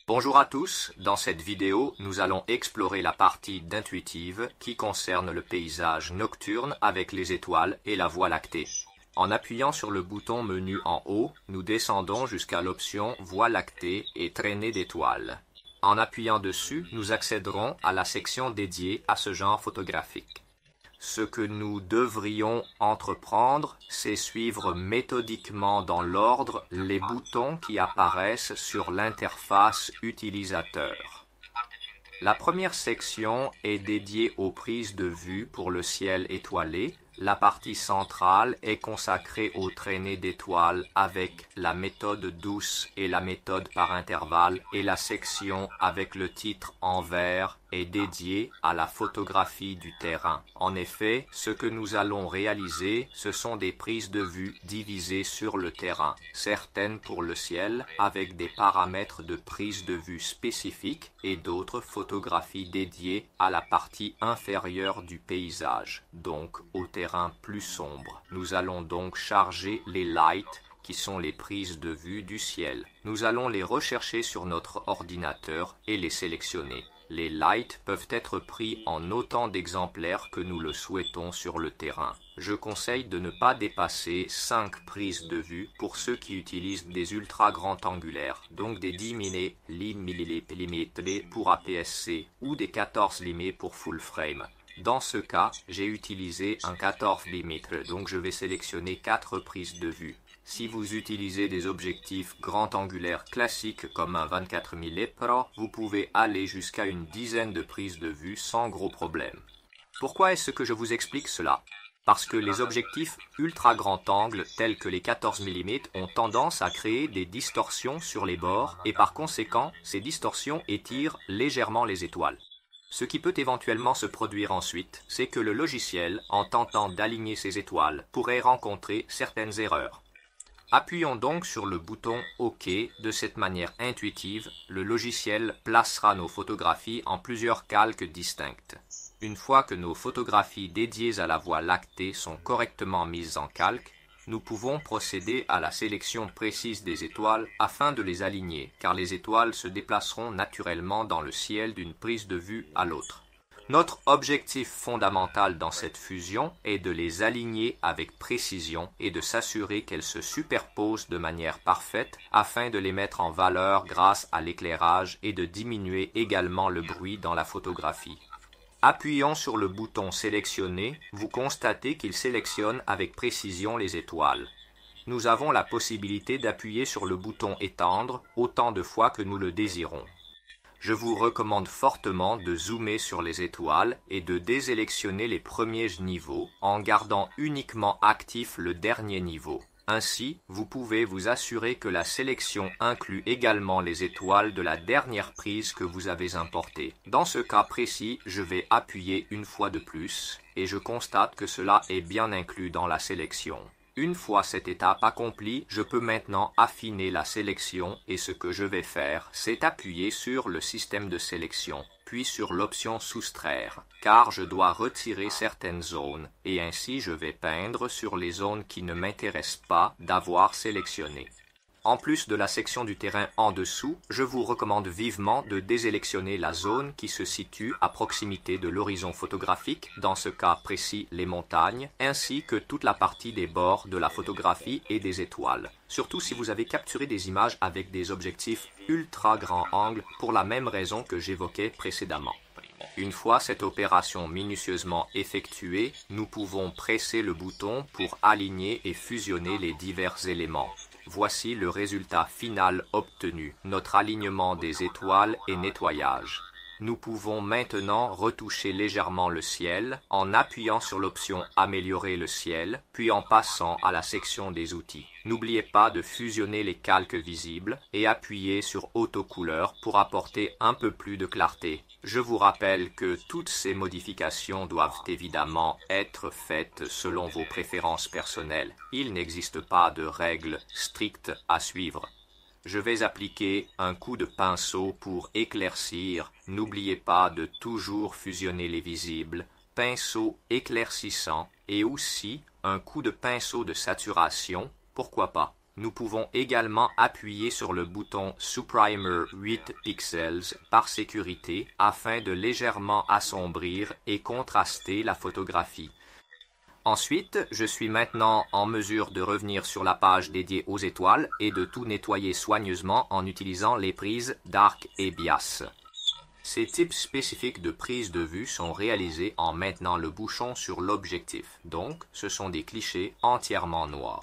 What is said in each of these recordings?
Bonjour à tous, dans cette vidéo, nous allons explorer la partie d'intuitive qui concerne le paysage nocturne avec les étoiles et la Voie lactée. En appuyant sur le bouton menu en haut, nous descendons jusqu'à l'option Voie lactée et traînée d'étoiles. En appuyant dessus, nous accéderons à la section dédiée à ce genre photographique. Ce que nous devrions entreprendre, c'est suivre méthodiquement dans l'ordre les boutons qui apparaissent sur l'interface utilisateur. La première section est dédiée aux prises de vue pour le ciel étoilé. La partie centrale est consacrée aux traînées d'étoiles avec la méthode douce et la méthode par intervalle, et la section avec le titre en vert est dédiée à la photographie du terrain. En effet, ce que nous allons réaliser, ce sont des prises de vue divisées sur le terrain, certaines pour le ciel avec des paramètres de prise de vue spécifiques et d'autres photographies dédiées à la partie inférieure du paysage, donc au terrain plus sombre. Nous allons donc charger les lights qui sont les prises de vue du ciel. Nous allons les rechercher sur notre ordinateur et les sélectionner. Les lights peuvent être pris en autant d'exemplaires que nous le souhaitons sur le terrain. Je conseille de ne pas dépasser 5 prises de vue pour ceux qui utilisent des ultra grands angulaires, donc des 10 mm pour APS-C ou des 14 mm pour full frame. Dans ce cas, j'ai utilisé un 14 mm, donc je vais sélectionner 4 prises de vue. Si vous utilisez des objectifs grand angulaires classiques comme un 24 mm Pro, vous pouvez aller jusqu'à une dizaine de prises de vue sans gros problème. Pourquoi est-ce que je vous explique cela? Parce que les objectifs ultra grand angle tels que les 14 mm ont tendance à créer des distorsions sur les bords et par conséquent, ces distorsions étirent légèrement les étoiles. Ce qui peut éventuellement se produire ensuite, c'est que le logiciel, en tentant d'aligner ces étoiles, pourrait rencontrer certaines erreurs. Appuyons donc sur le bouton OK. De cette manière intuitive, le logiciel placera nos photographies en plusieurs calques distinctes. Une fois que nos photographies dédiées à la Voie lactée sont correctement mises en calque, nous pouvons procéder à la sélection précise des étoiles afin de les aligner, car les étoiles se déplaceront naturellement dans le ciel d'une prise de vue à l'autre. Notre objectif fondamental dans cette fusion est de les aligner avec précision et de s'assurer qu'elles se superposent de manière parfaite afin de les mettre en valeur grâce à l'éclairage et de diminuer également le bruit dans la photographie. Appuyant sur le bouton sélectionner, vous constatez qu'il sélectionne avec précision les étoiles. Nous avons la possibilité d'appuyer sur le bouton étendre autant de fois que nous le désirons. Je vous recommande fortement de zoomer sur les étoiles et de désélectionner les premiers niveaux en gardant uniquement actif le dernier niveau. Ainsi, vous pouvez vous assurer que la sélection inclut également les étoiles de la dernière prise que vous avez importée. Dans ce cas précis, je vais appuyer une fois de plus et je constate que cela est bien inclus dans la sélection. Une fois cette étape accomplie, je peux maintenant affiner la sélection et ce que je vais faire, c'est appuyer sur le système de sélection, puis sur l'option soustraire, car je dois retirer certaines zones et ainsi je vais peindre sur les zones qui ne m'intéressent pas d'avoir sélectionnées. En plus de la section du terrain en dessous, je vous recommande vivement de désélectionner la zone qui se situe à proximité de l'horizon photographique, dans ce cas précis les montagnes, ainsi que toute la partie des bords de la photographie et des étoiles. Surtout si vous avez capturé des images avec des objectifs ultra grand angle pour la même raison que j'évoquais précédemment. Une fois cette opération minutieusement effectuée, nous pouvons presser le bouton pour aligner et fusionner les divers éléments. Voici le résultat final obtenu, notre alignement des étoiles et nettoyage. Nous pouvons maintenant retoucher légèrement le ciel en appuyant sur l'option « Améliorer le ciel », puis en passant à la section des outils. N'oubliez pas de fusionner les calques visibles et appuyez sur « Autocouleur » pour apporter un peu plus de clarté. Je vous rappelle que toutes ces modifications doivent évidemment être faites selon vos préférences personnelles. Il n'existe pas de règles strictes à suivre. Je vais appliquer un coup de pinceau pour éclaircir. N'oubliez pas de toujours fusionner les visibles, pinceau éclaircissant et aussi un coup de pinceau de saturation, pourquoi pas. Nous pouvons également appuyer sur le bouton Subprimer 8 pixels par sécurité afin de légèrement assombrir et contraster la photographie. Ensuite, je suis maintenant en mesure de revenir sur la page dédiée aux étoiles et de tout nettoyer soigneusement en utilisant les prises Dark et Bias. Ces types spécifiques de prise de vue sont réalisés en maintenant le bouchon sur l'objectif, donc ce sont des clichés entièrement noirs.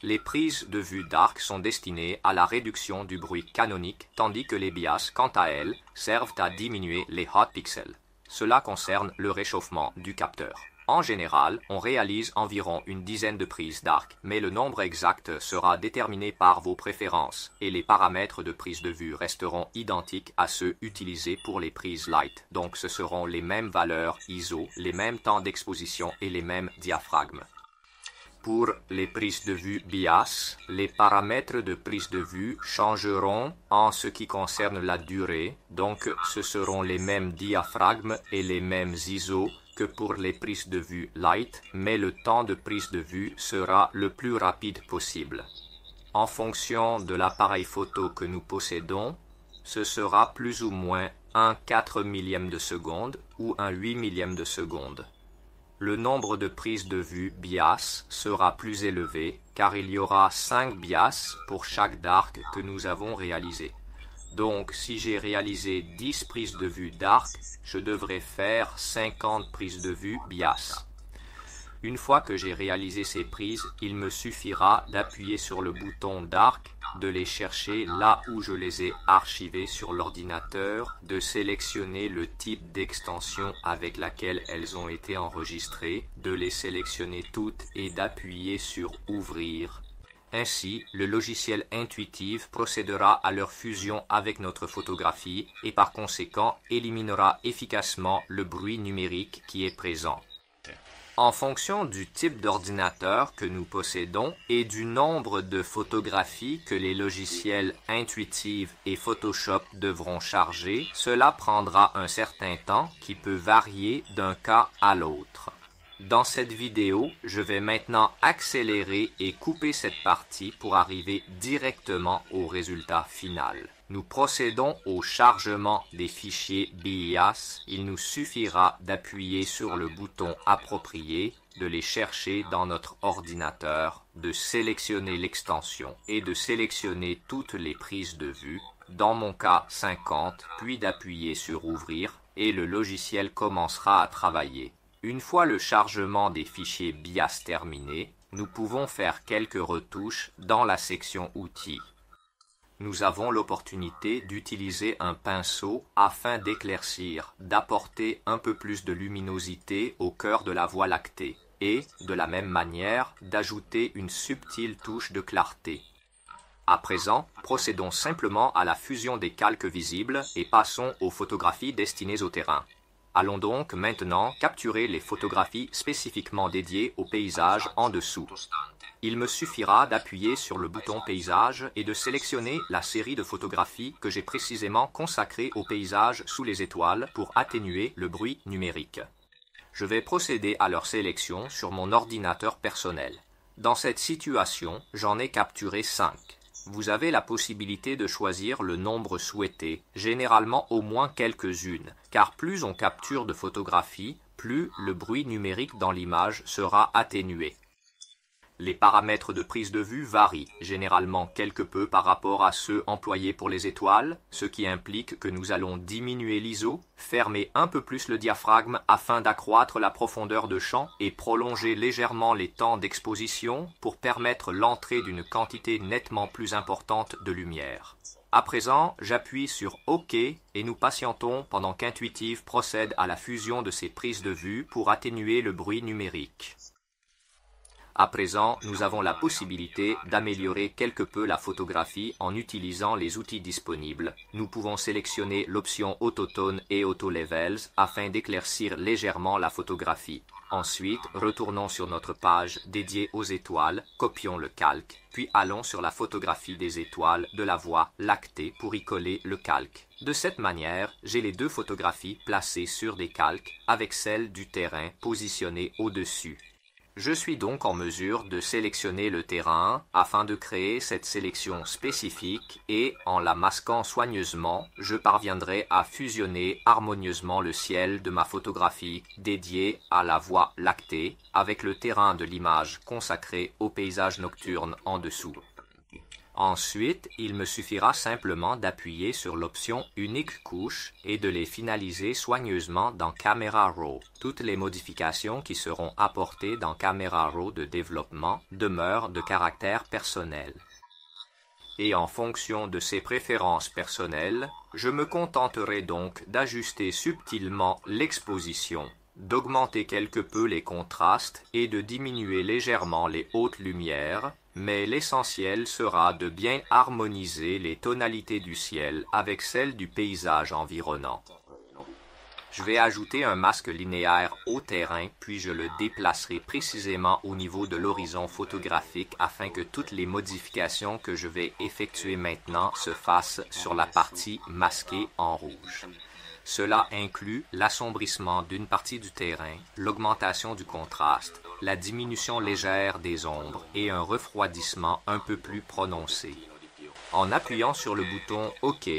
Les prises de vue Dark sont destinées à la réduction du bruit canonique, tandis que les bias, quant à elles, servent à diminuer les hot pixels. Cela concerne le réchauffement du capteur. En général, on réalise environ une dizaine de prises Dark, mais le nombre exact sera déterminé par vos préférences et les paramètres de prise de vue resteront identiques à ceux utilisés pour les prises Light. Donc ce seront les mêmes valeurs ISO, les mêmes temps d'exposition et les mêmes diaphragmes. Pour les prises de vue bias, les paramètres de prise de vue changeront en ce qui concerne la durée, donc ce seront les mêmes diaphragmes et les mêmes ISO que pour les prises de vue light, mais le temps de prise de vue sera le plus rapide possible. En fonction de l'appareil photo que nous possédons, ce sera plus ou moins un 4 millième de seconde ou un 8 millième de seconde. Le nombre de prises de vue bias sera plus élevé car il y aura 5 bias pour chaque dark que nous avons réalisé. Donc si j'ai réalisé 10 prises de vue dark, je devrais faire 50 prises de vue bias. Une fois que j'ai réalisé ces prises, il me suffira d'appuyer sur le bouton Dark, de les chercher là où je les ai archivées sur l'ordinateur, de sélectionner le type d'extension avec laquelle elles ont été enregistrées, de les sélectionner toutes et d'appuyer sur Ouvrir. Ainsi, le logiciel Intuitive procédera à leur fusion avec notre photographie et par conséquent éliminera efficacement le bruit numérique qui est présent. En fonction du type d'ordinateur que nous possédons et du nombre de photographies que les logiciels Intuitive et Photoshop devront charger, cela prendra un certain temps qui peut varier d'un cas à l'autre. Dans cette vidéo, je vais maintenant accélérer et couper cette partie pour arriver directement au résultat final. Nous procédons au chargement des fichiers BIAS. Il nous suffira d'appuyer sur le bouton approprié, de les chercher dans notre ordinateur, de sélectionner l'extension et de sélectionner toutes les prises de vue, dans mon cas 50, puis d'appuyer sur Ouvrir et le logiciel commencera à travailler. Une fois le chargement des fichiers BIAS terminé, nous pouvons faire quelques retouches dans la section Outils. Nous avons l'opportunité d'utiliser un pinceau afin d'éclaircir, d'apporter un peu plus de luminosité au cœur de la Voie lactée et, de la même manière, d'ajouter une subtile touche de clarté. À présent, procédons simplement à la fusion des calques visibles et passons aux photographies destinées au terrain. Allons donc maintenant capturer les photographies spécifiquement dédiées au paysage en dessous. Il me suffira d'appuyer sur le bouton Paysage et de sélectionner la série de photographies que j'ai précisément consacrées au paysage sous les étoiles pour atténuer le bruit numérique. Je vais procéder à leur sélection sur mon ordinateur personnel. Dans cette situation, j'en ai capturé 5. Vous avez la possibilité de choisir le nombre souhaité, généralement au moins quelques-unes, car plus on capture de photographies, plus le bruit numérique dans l'image sera atténué. Les paramètres de prise de vue varient, généralement quelque peu par rapport à ceux employés pour les étoiles, ce qui implique que nous allons diminuer l'ISO, fermer un peu plus le diaphragme afin d'accroître la profondeur de champ et prolonger légèrement les temps d'exposition pour permettre l'entrée d'une quantité nettement plus importante de lumière. À présent, j'appuie sur OK et nous patientons pendant qu'Intuitive procède à la fusion de ces prises de vue pour atténuer le bruit numérique. À présent, nous avons la possibilité d'améliorer quelque peu la photographie en utilisant les outils disponibles. Nous pouvons sélectionner l'option Autotone et Auto Levels afin d'éclaircir légèrement la photographie. Ensuite, retournons sur notre page dédiée aux étoiles, copions le calque, puis allons sur la photographie des étoiles de la Voie lactée pour y coller le calque. De cette manière, j'ai les deux photographies placées sur des calques avec celle du terrain positionnée au-dessus. Je suis donc en mesure de sélectionner le terrain afin de créer cette sélection spécifique et, en la masquant soigneusement, je parviendrai à fusionner harmonieusement le ciel de ma photographie dédiée à la Voie lactée avec le terrain de l'image consacrée au paysage nocturne en dessous. Ensuite, il me suffira simplement d'appuyer sur l'option Unique couche et de les finaliser soigneusement dans Camera Raw. Toutes les modifications qui seront apportées dans Camera Raw de développement demeurent de caractère personnel. Et en fonction de ces préférences personnelles, je me contenterai donc d'ajuster subtilement l'exposition, d'augmenter quelque peu les contrastes et de diminuer légèrement les hautes lumières, mais l'essentiel sera de bien harmoniser les tonalités du ciel avec celles du paysage environnant. Je vais ajouter un masque linéaire au terrain, puis je le déplacerai précisément au niveau de l'horizon photographique afin que toutes les modifications que je vais effectuer maintenant se fassent sur la partie masquée en rouge. Cela inclut l'assombrissement d'une partie du terrain, l'augmentation du contraste, la diminution légère des ombres et un refroidissement un peu plus prononcé. En appuyant sur le bouton OK,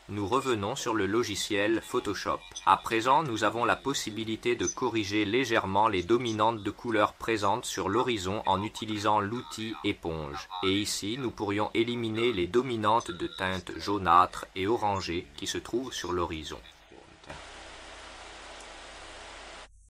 nous revenons sur le logiciel Photoshop. À présent, nous avons la possibilité de corriger légèrement les dominantes de couleurs présentes sur l'horizon en utilisant l'outil éponge. Et ici, nous pourrions éliminer les dominantes de teintes jaunâtres et orangées qui se trouvent sur l'horizon.